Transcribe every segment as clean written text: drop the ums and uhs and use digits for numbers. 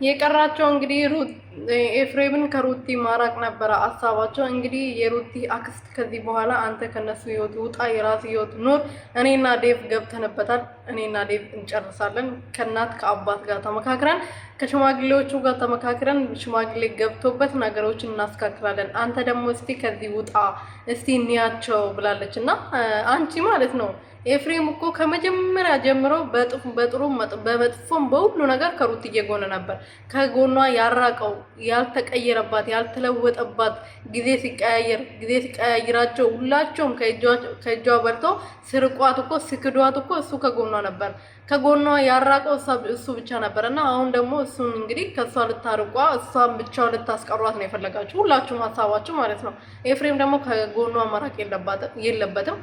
የቀራቸው እንግዲህ ኤፍሬምን ከሩቲ ማራቅ ነበረ ሀሳባቸው። እንግዲህ የሩቲ አክስት ከዚህ በኋላ አንተ ከነሱ ህይወት ውጣ፣ የራስ ህይወት ኑር። እኔና ዴቭ ገብተንበታል። እኔና ዴቭ እንጨርሳለን። ከእናት ከአባት ጋር ተመካክረን ከሽማግሌዎቹ ጋር ተመካክረን ሽማግሌ ገብቶበት ነገሮችን እናስካክላለን። አንተ ደግሞ እስቲ ከዚህ ውጣ እስቲ እንያቸው ብላለች። እና አንቺ ማለት ነው ኤፍሬም እኮ ከመጀመሪያ ጀምሮ በጥሩ በመጥፎም በሁሉ ነገር ከሩትዬ ጎን ነበር። ከጎኗ ያራቀው ያልተቀየረባት ያልተለወጠባት ጊዜ ሲቀያይራቸው ሁላቸውም ከእጇ በልተው ስርቋት እኮ ስክዷት እኮ እሱ ከጎኗ ነበር። ከጎኗ ያራቀው እሱ ብቻ ነበር። እና አሁን ደግሞ እሱን እንግዲህ ከሷ ልታርቋ እሷን ብቻው ልታስቀሯት ነው የፈለጋችሁ ሁላችሁም ሀሳባችሁ ማለት ነው። ኤፍሬም ደግሞ ከጎኗ መራቅ የለበትም።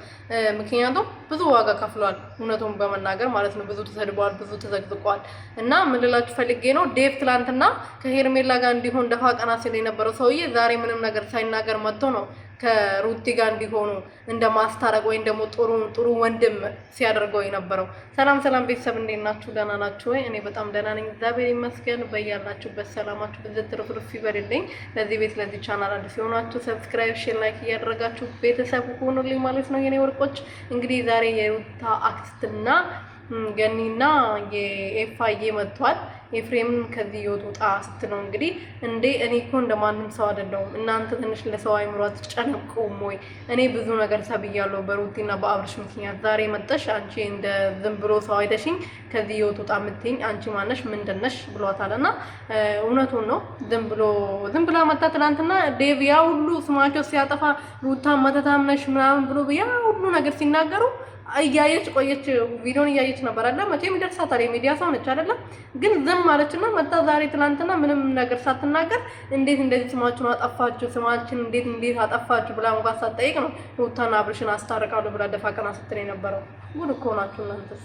ምክንያቱም ብዙ ዋጋ ከፍሏል፣ እውነቱን በመናገር ማለት ነው። ብዙ ተሰድቧል፣ ብዙ ተዘግዝቋል። እና ምን ልላችሁ ፈልጌ ነው ዴቭ ትላንትና ከሄርሜላ ጋር እንዲሆን ደፋ ቀና ሲል የነበረው ሰውዬ ዛሬ ምንም ነገር ሳይናገር መጥቶ ነው ከሩቲ ጋር እንዲሆኑ እንደ ማስታረቅ ወይም ደግሞ ጥሩ ወንድም ሲያደርገው የነበረው። ሰላም ቤተሰብ እንዴት ናችሁ? ደህና ናችሁ ወይ? እኔ በጣም ደህና ነኝ፣ እግዚአብሔር ይመስገን። በያላችሁበት ሰላማችሁ ብዝት ትርፍርፍ ይበልልኝ። ለዚህ ቤት ለዚህ ቻናል አዲስ የሆናችሁ ሰብስክራይብ፣ ሼር፣ ላይክ እያደረጋችሁ ቤተሰብ ሆኑልኝ ማለት ነው የኔ ወርቆች። እንግዲህ ዛሬ የሩታ አክስትና ገኒና የኤፋዬ መጥቷል። ኤፍሬምን ከዚህ ህይወት ውጣ ስትለው እንግዲህ እንዴ እኔ እኮ እንደማንም ሰው አይደለሁም፣ እናንተ ትንሽ ለሰው አይምሮ አትጨነቁም ወይ? እኔ ብዙ ነገር ሰብያለሁ በሩቲና በአብርሽ ምክንያት። ዛሬ መጠሽ አንቺ እንደ ዝም ብሎ ሰው አይተሽኝ ከዚህ ህይወት ውጣ የምትይኝ አንቺ ማነሽ ምንድነሽ ብሏታል። እና እውነቱን ነው። ዝም ብላ መጣ ትናንትና ዴቭ ያ ሁሉ ስማቸው ሲያጠፋ ሩታ መተታም ነሽ ምናምን ብሎ ያ ሁሉ ነገር ሲናገሩ እያየች ቆየች። ቪዲዮን እያየች ነበር አይደል? መቼም ይደርሳታል፣ የሚዲያ ሰው ነች አይደል? ግን ዝም ማለችና መጣ ዛሬ ትናንትና ምንም ነገር ሳትናገር እንዴት እንደዚህ ስማችሁን አጠፋችሁ፣ ስማችን እንዴት አጠፋችሁ ብላ እንኳን ሳትጠይቅ ነው ሩታና አብርሽን አስታርቃለሁ ብላ ደፋ ቀና ስትል የነበረው። ጉድ እኮ ናችሁ እናንተስ።